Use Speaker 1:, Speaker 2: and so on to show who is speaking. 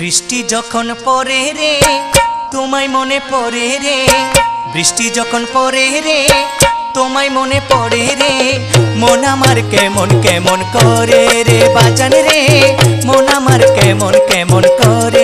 Speaker 1: বৃষ্টি যখন পড়ে রে তোমায় মনে পড়ে রে, বৃষ্টি যখন পড়ে রে তোমায় মনে পড়ে রে, মন আমার কেমন কেমন করে রে বাজান রে, মন আমার কেমন কেমন করে